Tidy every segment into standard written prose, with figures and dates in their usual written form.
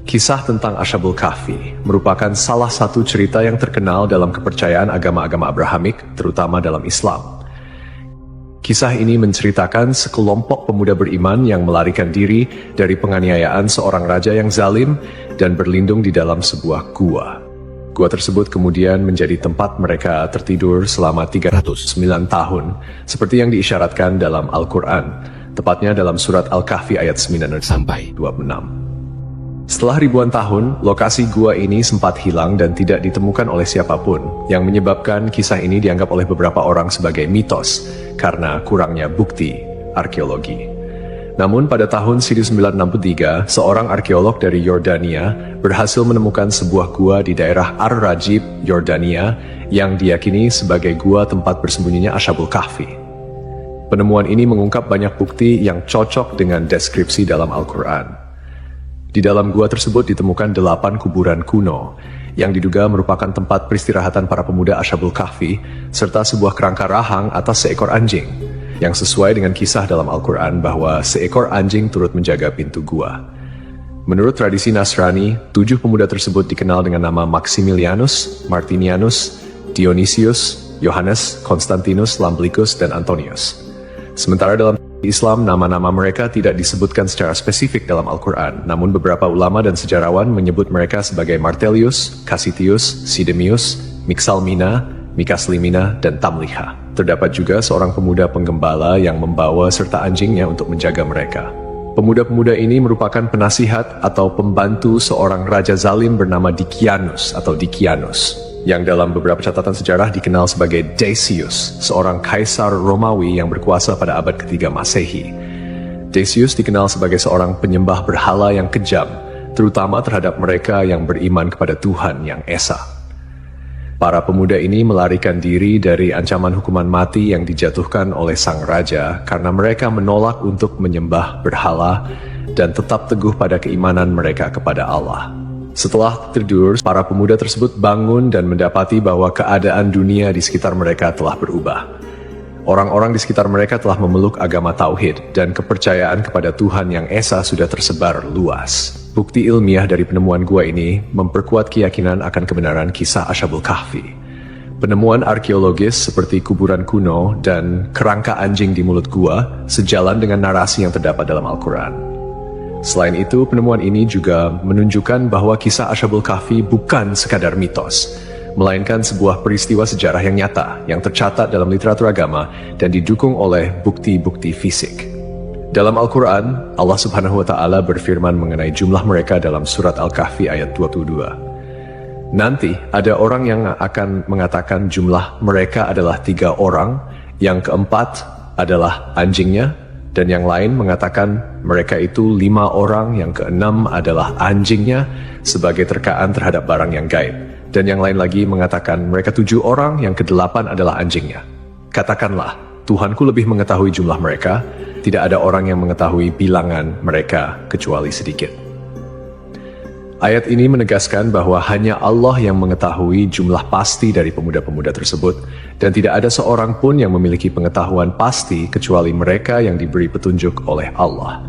Kisah tentang Ashabul Kahfi merupakan salah satu cerita yang terkenal dalam kepercayaan agama-agama Abrahamik, terutama dalam Islam. Kisah ini menceritakan sekelompok pemuda beriman yang melarikan diri dari penganiayaan seorang raja yang zalim dan berlindung di dalam sebuah gua. Gua tersebut kemudian menjadi tempat mereka tertidur selama 309 tahun, seperti yang diisyaratkan dalam Al-Quran, tepatnya dalam surat Al-Kahfi ayat 9 sampai 26. Setelah ribuan tahun, lokasi gua ini sempat hilang dan tidak ditemukan oleh siapapun, yang menyebabkan kisah ini dianggap oleh beberapa orang sebagai mitos karena kurangnya bukti arkeologi. Namun pada tahun 1963, seorang arkeolog dari Yordania berhasil menemukan sebuah gua di daerah Ar-Rajib, Yordania, yang diyakini sebagai gua tempat bersembunyinya Ashabul Kahfi. Penemuan ini mengungkap banyak bukti yang cocok dengan deskripsi dalam Al-Quran. Di dalam gua tersebut ditemukan 8 kuburan kuno, yang diduga merupakan tempat peristirahatan para pemuda Ashabul Kahfi, serta sebuah kerangka rahang atas seekor anjing, yang sesuai dengan kisah dalam Al-Quran bahwa seekor anjing turut menjaga pintu gua. Menurut tradisi Nasrani, 7 pemuda tersebut dikenal dengan nama Maximilianus, Martinianus, Dionysius, Yohanes, Konstantinus, Lamblikus, dan Antonius. Sementara dalam Islam, nama-nama mereka tidak disebutkan secara spesifik dalam Al-Quran, namun beberapa ulama dan sejarawan menyebut mereka sebagai Martelius, Cassitius, Sidemius, Mixalmina, Mikaslimina, dan Tamliha. Terdapat juga seorang pemuda penggembala yang membawa serta anjingnya untuk menjaga mereka. Pemuda-pemuda ini merupakan penasihat atau pembantu seorang raja zalim bernama Dikianus atau Dikianus, yang dalam beberapa catatan sejarah dikenal sebagai Decius, seorang kaisar Romawi yang berkuasa pada abad ke-3 Masehi. Decius dikenal sebagai seorang penyembah berhala yang kejam, terutama terhadap mereka yang beriman kepada Tuhan yang Esa. Para pemuda ini melarikan diri dari ancaman hukuman mati yang dijatuhkan oleh sang raja karena mereka menolak untuk menyembah berhala dan tetap teguh pada keimanan mereka kepada Allah. Setelah tidur, para pemuda tersebut bangun dan mendapati bahwa keadaan dunia di sekitar mereka telah berubah. Orang-orang di sekitar mereka telah memeluk agama Tauhid dan kepercayaan kepada Tuhan yang Esa sudah tersebar luas. Bukti ilmiah dari penemuan gua ini memperkuat keyakinan akan kebenaran kisah Ashabul Kahfi. Penemuan arkeologis seperti kuburan kuno dan kerangka anjing di mulut gua sejalan dengan narasi yang terdapat dalam Al-Quran. Selain itu, penemuan ini juga menunjukkan bahwa kisah Ashabul Kahfi bukan sekadar mitos, melainkan sebuah peristiwa sejarah yang nyata, yang tercatat dalam literatur agama dan didukung oleh bukti-bukti fisik. Dalam Al-Quran, Allah Subhanahu wa Ta'ala berfirman mengenai jumlah mereka dalam surat Al-Kahfi ayat 22. Nanti ada orang yang akan mengatakan jumlah mereka adalah 3 orang, yang keempat adalah anjingnya, dan yang lain mengatakan mereka itu 5 orang, yang keenam adalah anjingnya sebagai terkaan terhadap barang yang gaib. Dan yang lain lagi mengatakan mereka 7 orang, yang ke-8 adalah anjingnya. Katakanlah, Tuhanku lebih mengetahui jumlah mereka, tidak ada orang yang mengetahui bilangan mereka kecuali sedikit. Ayat ini menegaskan bahwa hanya Allah yang mengetahui jumlah pasti dari pemuda-pemuda tersebut, dan tidak ada seorang pun yang memiliki pengetahuan pasti kecuali mereka yang diberi petunjuk oleh Allah.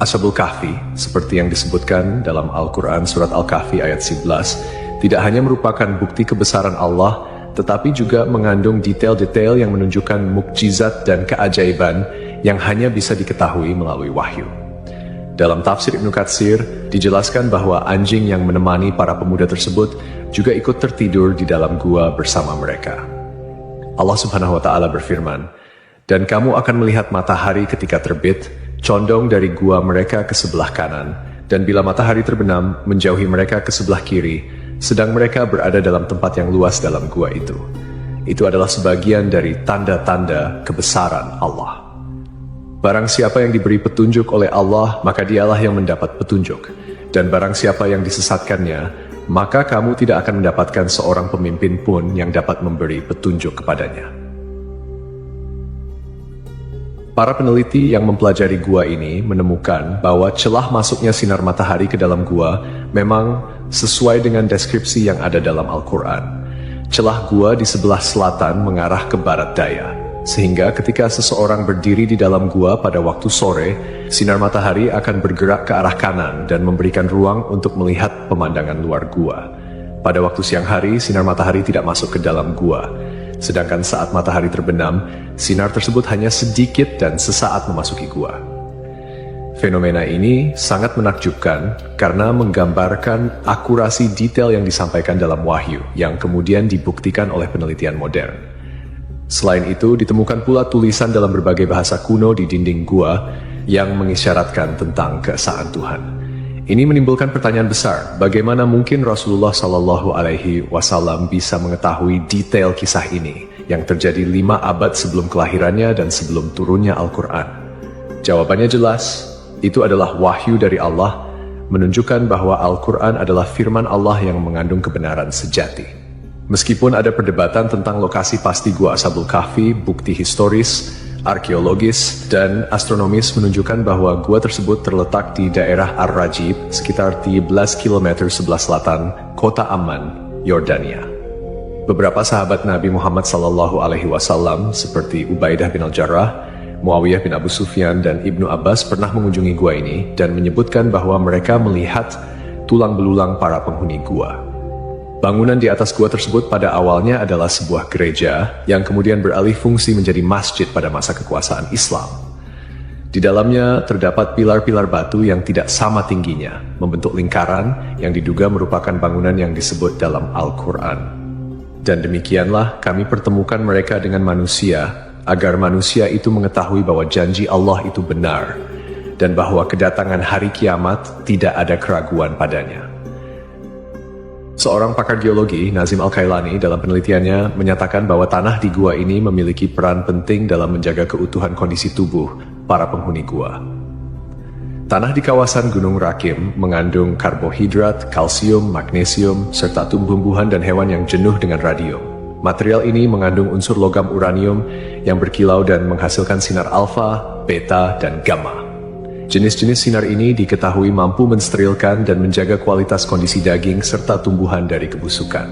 Ashabul Kahfi, seperti yang disebutkan dalam Al-Quran surat Al-Kahfi ayat 11, tidak hanya merupakan bukti kebesaran Allah, tetapi juga mengandung detail-detail yang menunjukkan mukjizat dan keajaiban yang hanya bisa diketahui melalui wahyu. Dalam tafsir Ibnu Katsir, dijelaskan bahwa anjing yang menemani para pemuda tersebut juga ikut tertidur di dalam gua bersama mereka. Allah Subhanahu wa Ta'ala berfirman, "Dan kamu akan melihat matahari ketika terbit, condong dari gua mereka ke sebelah kanan, dan bila matahari terbenam, menjauhi mereka ke sebelah kiri, sedang mereka berada dalam tempat yang luas dalam gua itu." Itu adalah sebagian dari tanda-tanda kebesaran Allah. Barang siapa yang diberi petunjuk oleh Allah, maka dialah yang mendapat petunjuk. Dan barang siapa yang disesatkannya, maka kamu tidak akan mendapatkan seorang pemimpin pun yang dapat memberi petunjuk kepadanya. Para peneliti yang mempelajari gua ini menemukan bahwa celah masuknya sinar matahari ke dalam gua memang sesuai dengan deskripsi yang ada dalam Al-Quran. Celah gua di sebelah selatan mengarah ke barat daya. sehingga ketika seseorang berdiri di dalam gua pada waktu sore, sinar matahari akan bergerak ke arah kanan dan memberikan ruang untuk melihat pemandangan luar gua. Pada waktu siang hari, sinar matahari tidak masuk ke dalam gua, sedangkan saat matahari terbenam, sinar tersebut hanya sedikit dan sesaat memasuki gua. Fenomena ini sangat menakjubkan karena menggambarkan akurasi detail yang disampaikan dalam wahyu yang kemudian dibuktikan oleh penelitian modern. Selain itu, ditemukan pula tulisan dalam berbagai bahasa kuno di dinding gua yang mengisyaratkan tentang keesaan Tuhan. Ini menimbulkan pertanyaan besar, bagaimana mungkin Rasulullah Shallallahu Alaihi Wasallam bisa mengetahui detail kisah ini yang terjadi 5 abad sebelum kelahirannya dan sebelum turunnya Al-Quran? Jawabannya jelas, itu adalah wahyu dari Allah, menunjukkan bahwa Al-Quran adalah firman Allah yang mengandung kebenaran sejati. Meskipun ada perdebatan tentang lokasi pasti Gua Ashabul Kahfi, bukti historis, arkeologis, dan astronomis menunjukkan bahwa gua tersebut terletak di daerah Ar-Rajib, sekitar 13 km sebelah selatan kota Amman, Yordania. Beberapa sahabat Nabi Muhammad SAW seperti Ubaidah bin Al-Jarrah, Muawiyah bin Abu Sufyan, dan Ibnu Abbas pernah mengunjungi gua ini dan menyebutkan bahwa mereka melihat tulang belulang para penghuni gua. Bangunan di atas gua tersebut pada awalnya adalah sebuah gereja yang kemudian beralih fungsi menjadi masjid pada masa kekuasaan Islam. Di dalamnya terdapat pilar-pilar batu yang tidak sama tingginya, membentuk lingkaran yang diduga merupakan bangunan yang disebut dalam Al-Quran. Dan demikianlah kami pertemukan mereka dengan manusia, agar manusia itu mengetahui bahwa janji Allah itu benar, dan bahwa kedatangan hari kiamat tidak ada keraguan padanya. Seorang pakar geologi, Nazim Al-Kailani, dalam penelitiannya menyatakan bahwa tanah di gua ini memiliki peran penting dalam menjaga keutuhan kondisi tubuh para penghuni gua. Tanah di kawasan Gunung Rakim mengandung karbohidrat, kalsium, magnesium, serta tumbuh-tumbuhan dan hewan yang jenuh dengan radium. Material ini mengandung unsur logam uranium yang berkilau dan menghasilkan sinar alfa, beta, dan gamma. Jenis-jenis sinar ini diketahui mampu mensterilkan dan menjaga kualitas kondisi daging serta tumbuhan dari kebusukan.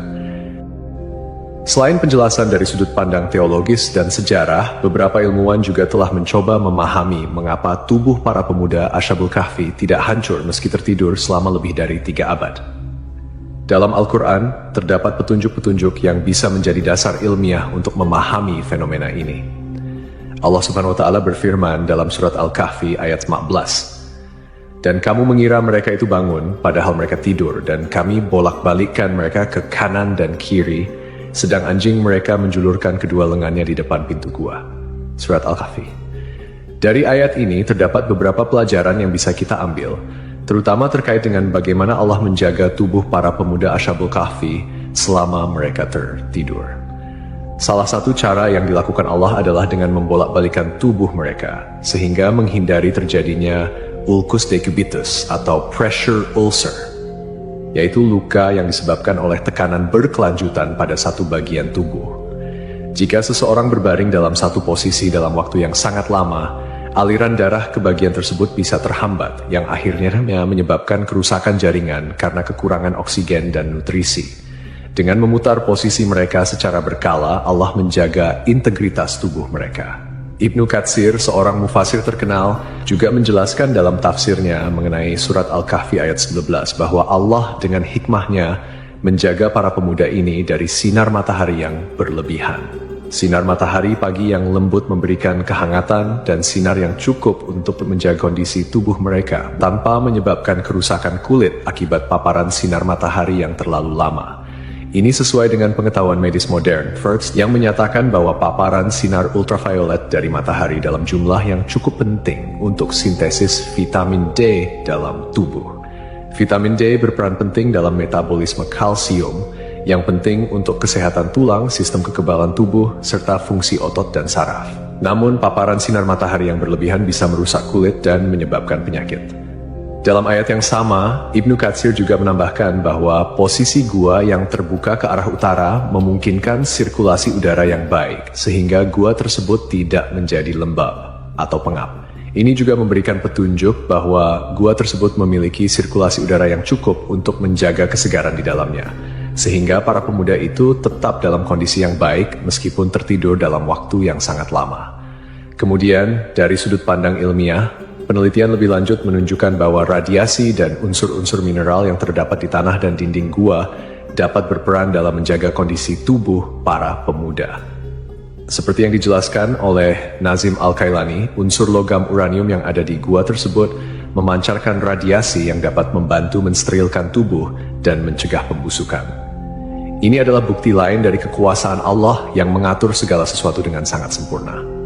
Selain penjelasan dari sudut pandang teologis dan sejarah, beberapa ilmuwan juga telah mencoba memahami mengapa tubuh para pemuda Ashabul Kahfi tidak hancur meski tertidur selama lebih dari 3 abad. Dalam Al-Quran, terdapat petunjuk-petunjuk yang bisa menjadi dasar ilmiah untuk memahami fenomena ini. Allah Subhanahu wa Ta'ala berfirman dalam surat Al-Kahfi ayat 15, "Dan kamu mengira mereka itu bangun, padahal mereka tidur, dan kami bolak-balikkan mereka ke kanan dan kiri, sedang anjing mereka menjulurkan kedua lengannya di depan pintu gua." Surat Al-Kahfi. Dari ayat ini terdapat beberapa pelajaran yang bisa kita ambil, terutama terkait dengan bagaimana Allah menjaga tubuh para pemuda Ashabul Kahfi selama mereka tertidur. Salah satu cara yang dilakukan Allah adalah dengan membolak-balikan tubuh mereka, sehingga menghindari terjadinya ulcus decubitus atau pressure ulcer, yaitu luka yang disebabkan oleh tekanan berkelanjutan pada satu bagian tubuh. Jika seseorang berbaring dalam satu posisi dalam waktu yang sangat lama, aliran darah ke bagian tersebut bisa terhambat, yang akhirnya menyebabkan kerusakan jaringan karena kekurangan oksigen dan nutrisi. Dengan memutar posisi mereka secara berkala, Allah menjaga integritas tubuh mereka. Ibnu Katsir, seorang mufasir terkenal, juga menjelaskan dalam tafsirnya mengenai surat Al-Kahfi ayat 19 bahwa Allah dengan hikmahnya menjaga para pemuda ini dari sinar matahari yang berlebihan. Sinar matahari pagi yang lembut memberikan kehangatan dan sinar yang cukup untuk menjaga kondisi tubuh mereka tanpa menyebabkan kerusakan kulit akibat paparan sinar matahari yang terlalu lama. Ini sesuai dengan pengetahuan medis modern, First, yang menyatakan bahwa paparan sinar ultraviolet dari matahari dalam jumlah yang cukup penting untuk sintesis vitamin D dalam tubuh. Vitamin D berperan penting dalam metabolisme kalsium, yang penting untuk kesehatan tulang, sistem kekebalan tubuh, serta fungsi otot dan saraf. Namun, paparan sinar matahari yang berlebihan bisa merusak kulit dan menyebabkan penyakit. Dalam ayat yang sama, Ibnu Katsir juga menambahkan bahwa posisi gua yang terbuka ke arah utara memungkinkan sirkulasi udara yang baik, sehingga gua tersebut tidak menjadi lembab atau pengap. Ini juga memberikan petunjuk bahwa gua tersebut memiliki sirkulasi udara yang cukup untuk menjaga kesegaran di dalamnya. sehingga para pemuda itu tetap dalam kondisi yang baik meskipun tertidur dalam waktu yang sangat lama. Kemudian, dari sudut pandang ilmiah, penelitian lebih lanjut menunjukkan bahwa radiasi dan unsur-unsur mineral yang terdapat di tanah dan dinding gua dapat berperan dalam menjaga kondisi tubuh para pemuda. Seperti yang dijelaskan oleh Nazim Al-Kailani, unsur logam uranium yang ada di gua tersebut memancarkan radiasi yang dapat membantu mensterilkan tubuh dan mencegah pembusukan. Ini adalah bukti lain dari kekuasaan Allah yang mengatur segala sesuatu dengan sangat sempurna.